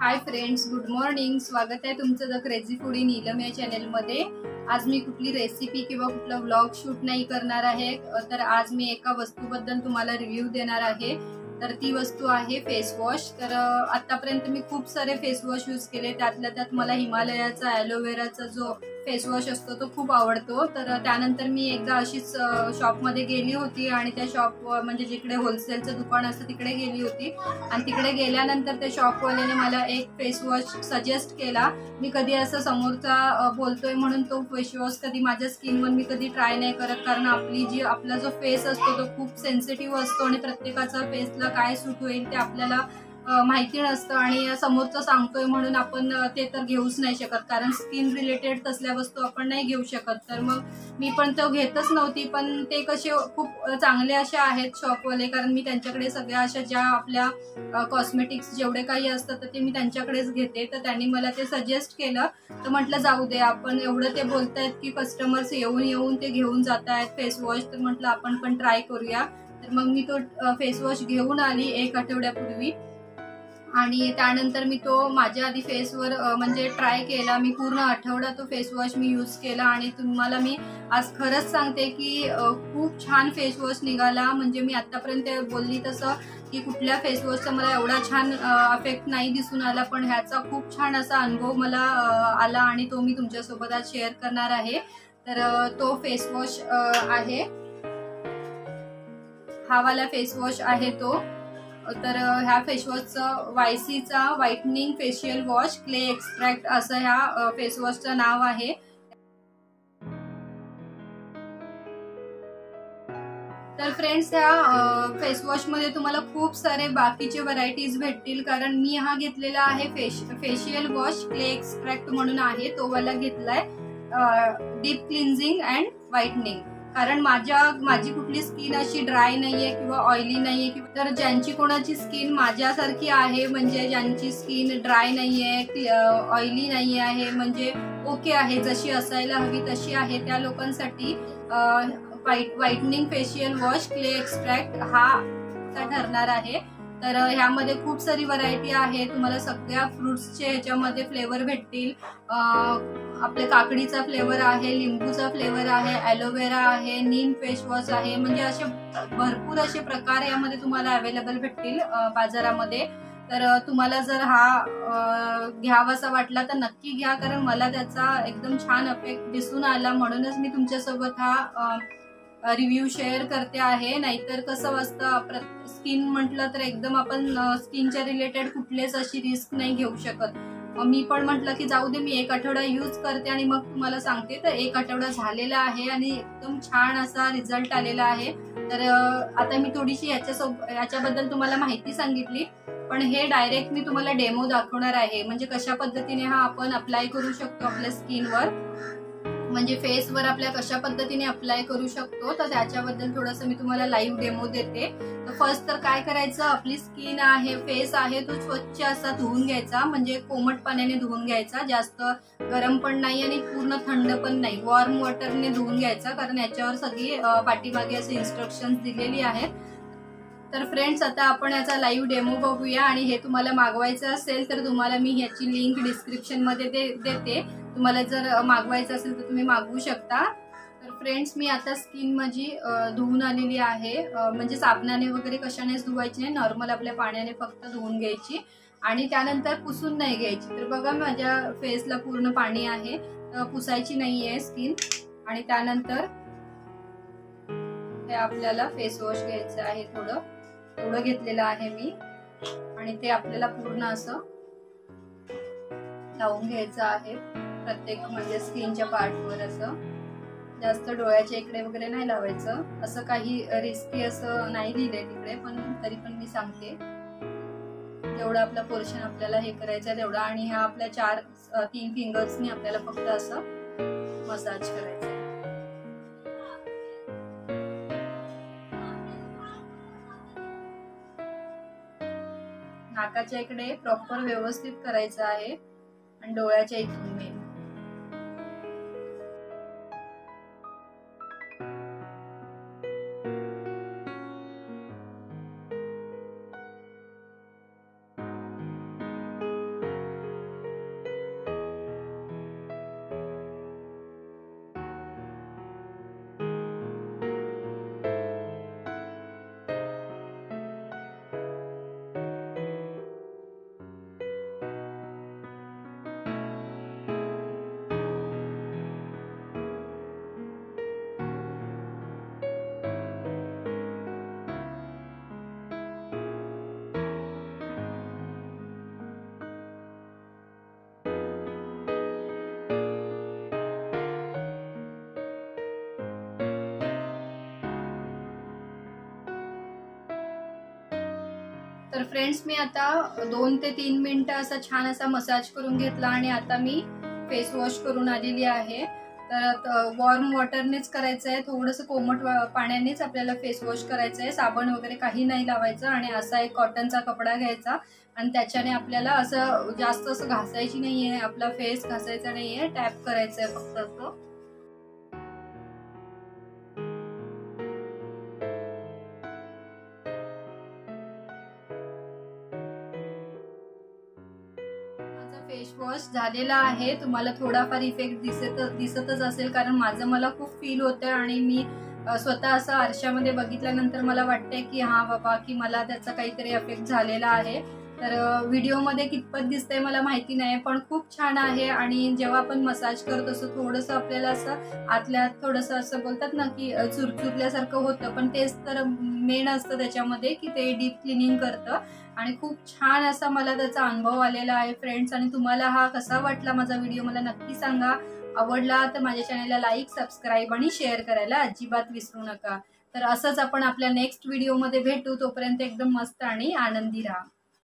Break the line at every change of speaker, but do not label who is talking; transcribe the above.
Hi friends, good morning. स्वागत आहे तुमचं द क्रेझी फूडी नीलम या चॅनलमध्ये. आज मी कुठली रेसिपी किंवा कुठला व्लॉग शूट नाही करणार आहे, तर आज मी एका वस्तूबद्दल तुम्हाला रिव्ह्यू देणार आहे. तर ती वस्तू आहे फेस वॉश. तर आतापर्यंत मी खूप सारे फेस वॉश यूज केले. त्यातल्या त्यात मला हिमालयाचा ॲलोवेराचा जो फेस वॉश असतो तो खूप आवडतो. तर त्यानंतर मी एकदा अशीच शॉपमध्ये गेली होती आणि त्या शॉप म्हणजे जिकडे होलसेलचं दुकान असतं तिकडे गेली होती आणि तिकडे गेल्यानंतर त्या शॉपवाल्याने मला एक फेस वॉश सजेस्ट केला. मी कधी असं समोरचा बोलतोय म्हणून तो फेस वॉश कधी माझ्या स्किनवर मी कधी ट्राय नाही करत, कारण आपला जो फेस असतो तो खूप सेन्सिटिव्ह असतो आणि प्रत्येकाचा फेसला काय सूट होईल ते आपल्याला माहिती नसतं आणि समोरचं सांगतोय म्हणून आपण ते तर घेऊच नाही शकत, कारण स्किन रिलेटेड तसल्या वस्तू आपण नाही घेऊ शकत. तर मग मी पण तो घेतच नव्हती. पण ते कसे खूप चांगले असे आहेत शॉपवाले, कारण मी त्यांच्याकडे सगळ्या अशा ज्या आपल्या कॉस्मेटिक्स जेवढे काही असतात तर ते मी त्यांच्याकडेच घेते. तर त्यांनी मला ते सजेस्ट केलं. तर म्हटलं जाऊ दे, आपण एवढं ते बोलतायत की कस्टमर्स येऊन येऊन ते घेऊन जात आहेत फेस वॉश, तर म्हटलं आपण पण ट्राय करूया. तर मग मी तो फेस वॉश घेऊन आली 1 आठवड्यापूर्वी आणि त्यानंतर मी तो माझ्या आधी फेसवर म्हणजे ट्राय केला. मी पूर्ण आठवडा तो फेस वॉश मी यूज केला आणि तुम्हाला मी आज खरंच सांगते की खूप छान फेस वॉश निघाला. म्हणजे मी आतापर्यंत बोलली तसं की कुठल्या फेस वॉशचा मला एवढा छान इफेक्ट नाही दिसून आला, पण ह्याचा खूप छान असा अनुभव मला आला आणि तो मी तुमच्यासोबत आज शेअर करणार आहे. तर तो फेस वॉश आहे, हा वाला फेस वॉश आहे तो. तर ह्या फेस वॉशचं वायसीचा whitening facial wash clay extract असं ह्या फेस वॉशचं नाव आहे. तर फ्रेंड्स, ह्या फेस वॉश मध्ये तुम्हाला खूप सारे बाकीचे व्हरायटीज भेटतील, कारण मी हा घेतलेला आहे फेशियल वॉश क्ले एक्स्ट्रॅक्ट म्हणून आहे, तो वाला घेतलाय डीप क्लिन्झिंग अँड व्हाइटनिंग. कारण माझी कुठली स्किन अशी ड्राय नाहीये किंवा ऑइली नाहीये. तर ज्यांची कोणाची स्किन माझ्यासारखी आहे, म्हणजे ज्यांची स्किन ड्राय नाहीये, ऑइली नाही आहे, म्हणजे ओके आहे, जशी असायला हवी तशी आहे, त्या लोकांसाठी whitening facial wash clay extract हा ठरणार आहे. तर ह्यामध्ये खूप सारी व्हरायटी आहे. तुम्हाला सगळ्या फ्रुट्सचे ह्याच्यामध्ये फ्लेवर भेटतील. आपले काकडीचा फ्लेवर आहे, लिंबूचा फ्लेवर आहे, ॲलोवेरा आहे, नीम फेस वॉश आहे, म्हणजे असे भरपूर असे प्रकार यामध्ये तुम्हाला अवेलेबल भेटतील बाजारामध्ये. तर तुम्हाला जर हा घ्यावासा वाटला तर नक्की घ्या, कारण मला त्याचा एकदम छान इफेक्ट दिसून आला, म्हणूनच मी तुमच्यासोबत हा रिव्ह्यू शेअर करते आहे. नाहीतर कसं असतं, स्किन म्हटलं तर एकदम आपण स्किनच्या रिलेटेड कुठलेच अशी रिस्क नाही घेऊ शकत. मी पण म्हटलं की जाऊ दे, मी 1 आठवडा यूज करते आणि मग तुम्हाला सांगते. तर 1 आठवडा झालेला आहे आणि एकदम छान असा रिझल्ट आलेला आहे. तर आता मी थोडीशी याच्याबद्दल तुम्हाला माहिती सांगितली, पण हे डायरेक्ट मी तुम्हाला डेमो दाखवणार आहे, म्हणजे कशा पद्धतीने हा आपण अप्लाय करू शकतो आपल्या स्किनवर, म्हणजे फेसवर आपल्या कशा पद्धतीने अप्लाय करू शकतो. तर त्याच्याबद्दल थोडंसं मी तुम्हाला लाईव्ह डेमो देते. तर फर्स्ट तर काय करायचं, आपली स्किन आहे, फेस आहे, तो स्वच्छ असा धुवून घ्यायचा, म्हणजे कोमट पाण्याने धुवून घ्यायचा. जास्त गरम पण नाही आणि पूर्ण थंड पण नाही, वॉर्म वॉटरने धुवून घ्यायचा, कारण याच्यावर सगळी पाठीमागे असे इन्स्ट्रक्शन्स दिलेली आहेत. तर फ्रेंड्स, आता आपण याचा लाईव्ह डेमो बघूया. आणि हे तुम्हाला मागवायचं असेल तर तुम्हाला मी ह्याची लिंक डिस्क्रिप्शन मध्ये देते. तुम्हाला जर मागवायचं असेल तर तुम्ही मागवू शकता. तर फ्रेंड्स, मी आता स्किन माझी धुवून आलेली आहे. म्हणजे साबणाने वगैरे कशानेच धुवायची नाही, नॉर्मल आपल्या पाण्याने फक्त धुवून घ्यायची आणि त्यानंतर पुसून नाही घ्यायची. तर बघा, माझ्या फेसला पूर्ण पाणी आहे, पुसायची नाहीये स्किन. आणि त्यानंतर हे आपल्याला फेस वॉश घ्यायचं आहे, थोडं घेतलेलं आहे मी, आणि ते आपल्याला पूर्ण असं लावून घ्यायचं आहे प्रत्येक म्हणजे स्किनच्या पार्टवर. असं जास्त डोळ्याच्या इकडे वगैरे नाही लावायचं, असं काही रिस्की असं नाही लिहिलंय तिकडे, पण तरी पण मी सांगते. जेवढा आपला पोर्शन आपल्याला हे करायचं तेवढा, आणि ह्या आपल्या 3 फिंगर्सनी आपल्याला फक्त असं मसाज करायचं. नाकाच्या इकडे प्रॉपर व्यवस्थित करायचं आहे आणि डोळ्याच्या इथून मेन. तर फ्रेंड्स मी आता 2 ते 3 मिनिटं असा छान असा मसाज करून घेतला आणि आता मी फेस वॉश करून आलेली आहे। तर वॉर्म वॉटरनेच करायचं आहे, थोडंसं कोमट पाण्यानेच आपल्याला फेस वॉश करायचं आहे, साबण वगैरे काही नाही लावायचं। आणि असा एक कॉटनचा कपडा घ्यायचा आणि त्याच्याने आपल्याला असं जास्त असं घासायची नाही आहे, आपला फेस घासायचा नाही आहे, टॅप करायचं आहे फक्त असं। फेस वॉश झालेला आहे, तुम्हाला थोडाफार इफेक्ट दिसतच असेल, कारण माझं मला खूप फील होतं आणि मी स्वतः असं आरशामध्ये बघितल्यानंतर मला वाटतंय की हा बाबा की मला त्याचा काहीतरी इफेक्ट झालेला आहे। तर व्हिडिओमध्ये कितपत दिसतंय मला माहिती नाही, पण खूप छान आहे। आणि जेव्हा आपण मसाज करतो असं थोडंसं आपल्याला असं आतल्या थोडंसं असं बोलतात ना की चुरचुरल्यासारखं होतं, पण तेच तर मेन असतं त्याच्यामध्ये की ते डीप क्लिनिंग करतं आणि खूप छान असा मला त्याचा अनुभव आलेला आहे फ्रेंड्स। आणि तुम्हाला हा कसा वाटला माझा व्हिडिओ मला नक्की सांगा। आवडला तर माझ्या चॅनलला लाईक, सबस्क्राईब आणि शेअर करायला अजिबात विसरू नका। तर असंच आपण आपल्या नेक्स्ट व्हिडिओमध्ये भेटू, तोपर्यंत एकदम मस्त आणि आनंदी राहा।